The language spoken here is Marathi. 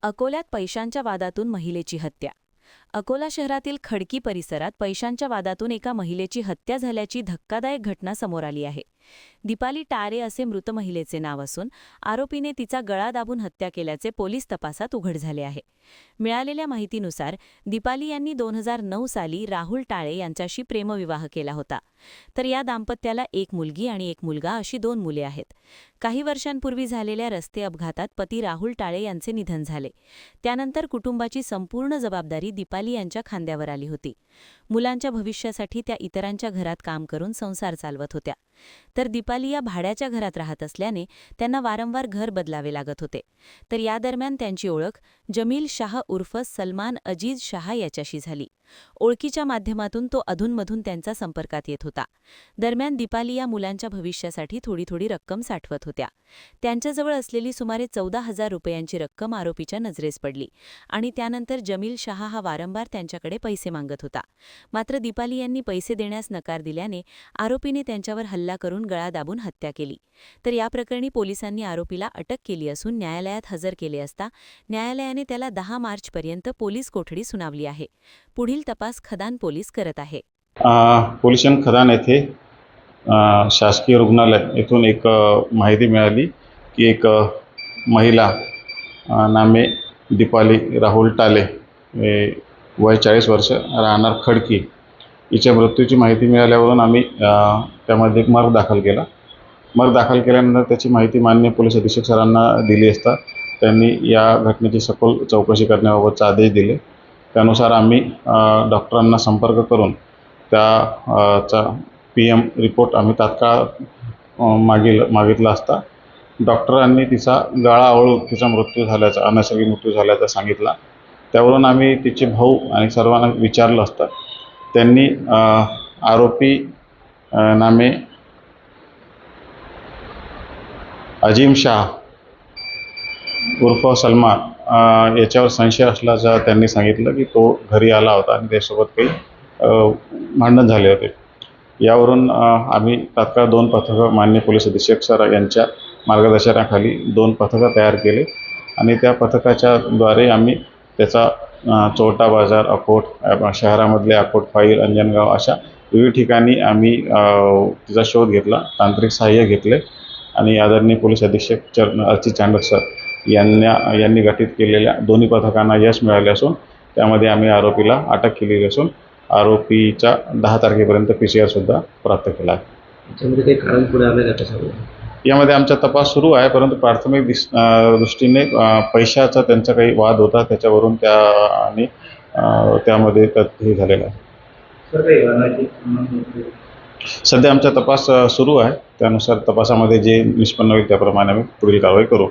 अकोल्यात पैशांच्या वादातून महिलेची हत्या. अकोला शहरातील खडकी परिसरात पैशांच्या वादातून एका महिलेची हत्या झाल्याची धक्कादायक घटना समोर आली आहे. दीपाली टारे असे मृत महिलेचे नाव असून आरोपीने तिचा गळा दाबून हत्या केल्याचे पोलीस तपासात उघड झाले आहे. मिळालेल्या माहितीनुसार दीपाली यांनी 2009 साली राहुल टाळे यांच्याशी प्रेमविवाह केला होता. तर या दाम्पत्याला एक मुलगी आणि एक मुलगा अशी 2 मुले आहेत. काही वर्षांपूर्वी झालेल्या रस्ते अपघातात पती राहुल टाळे यांचे निधन झाले. त्यानंतर कुटुंबाची संपूर्ण जबाबदारी दीपाली यांच्या खांद्यावर आली होती. मुलांच्या भविष्यासाठी त्या इतरांच्या घरात काम करून संसार चालवत होत्या. तर दीपाली या भाड्याच्या घरात राहत असल्याने त्यांना वारंवार घर बदलावे लागत होते. तर या दरम्यान त्यांची ओळख जमील शाह उर्फ सलमान अजीज शाह याच्याशी झाली. ओळखीच्या माध्यमातून तो अधूनमधून त्यांचा संपर्कात येत होता. दरम्यान दीपाली या मुलांच्या भविष्यासाठी थोडी रक्कम साठवत होत्या. त्यांच्याजवळ असलेली सुमारे 14,000 रुपयांची रक्कम आरोपीच्या नजरेस पडली आणि त्यानंतर जमील शाह हा वारंवार त्यांच्याकडे पैसे मागत होता. मात्र दीपाली यांनी पैसे देण्यास नकार दिल्याने आरोपीने त्यांच्यावर हल्ला करून गळा दाबून हत्या केली. तर या प्रकरणी पोलिसांनी आरोपीला अटक केली असून न्यायालयात हजर केले असता न्यायालयाने त्याला 10 मार्चपर्यंत पोलीस कोठडी सुनावली आहे. पुढील तपास खदान पोलीस करत आहे. पोलीस स्टेशन खदान येथे शासकीय रुग्णालय येथून एक माहिती मिळाली की एक महिला नामे दीपाली राहुल टाले, वय 40 वर्ष, राहणार खडकी, हिच्या मृत्यूची माहिती मिळाल्यावरून आम्ही त्यामध्ये एक मर्ग दाखल केला. मर्ग दाखल केल्यानंतर त्याची माहिती माननीय पोलीस अधीक्षक सरांना दिली असता त्यांनी या घटनेची सखोल चौकशी करण्याबाबतचे आदेश दिले. त्यानुसार आम्ही डॉक्टरांना संपर्क करून त्याचा PM रिपोर्ट आम्ही तात्काळ मागितला असता डॉक्टरांनी तिचा गळा आवळून तिचा मृत्यू झाल्याचा, अनैसर्गिक मृत्यू झाल्याचा सांगितला. त्यावरून आम्ही तिचे भाऊ आणि सर्वांना विचारलं असता त्यांनी आरोपी नामे अजीम शाह उर्फ सलमान याच्यावर संशय असल्याचं त्यांनी सांगितलं की तो घरी आला होता आणि त्यासोबत काही भांडण झाले होते. यावरून आम्ही तात्काळ 2 पथकं माननीय पोलीस अधीक्षक सर यांच्या मार्गदर्शनाखाली 2 पथकं तयार केले आणि त्या पथकाच्याद्वारे आम्ही त्याचा चोरटा बाजार, अकोट शहरामधले अकोट फाईल, अंजनगाव अशा विविध ठिकाणी आम्ही तिचा शोध घेतला, तांत्रिक सहाय्य घेतले आणि आदरणीय पोलीस अधीक्षक अर्चित चांडक सर यांनी गठीत केलेल्या दोन्ही पथकांना यश मिळाले असून त्यामध्ये आम्ही आरोपीला अटक केलेली असून आरोपीचा 10 तारखेपर्यंत PCR सुद्धा प्राप्त केला आहे. त्याच्यामध्ये काही कारण पुढे आलं का त्याच्यावर? यामध्ये आमचा तपास सुरू आहे, परंतु प्राथमिक दृष्टीने पैशाचा त्यांचा काही वाद होता, त्याच्यावरून त्यामध्ये हे झालेलं आहे. सध्या आमचा तपास सुरू आहे. त्यानुसार तपासामध्ये जे निष्पन्न होईल त्याप्रमाणे आम्ही पुढील कारवाई करू.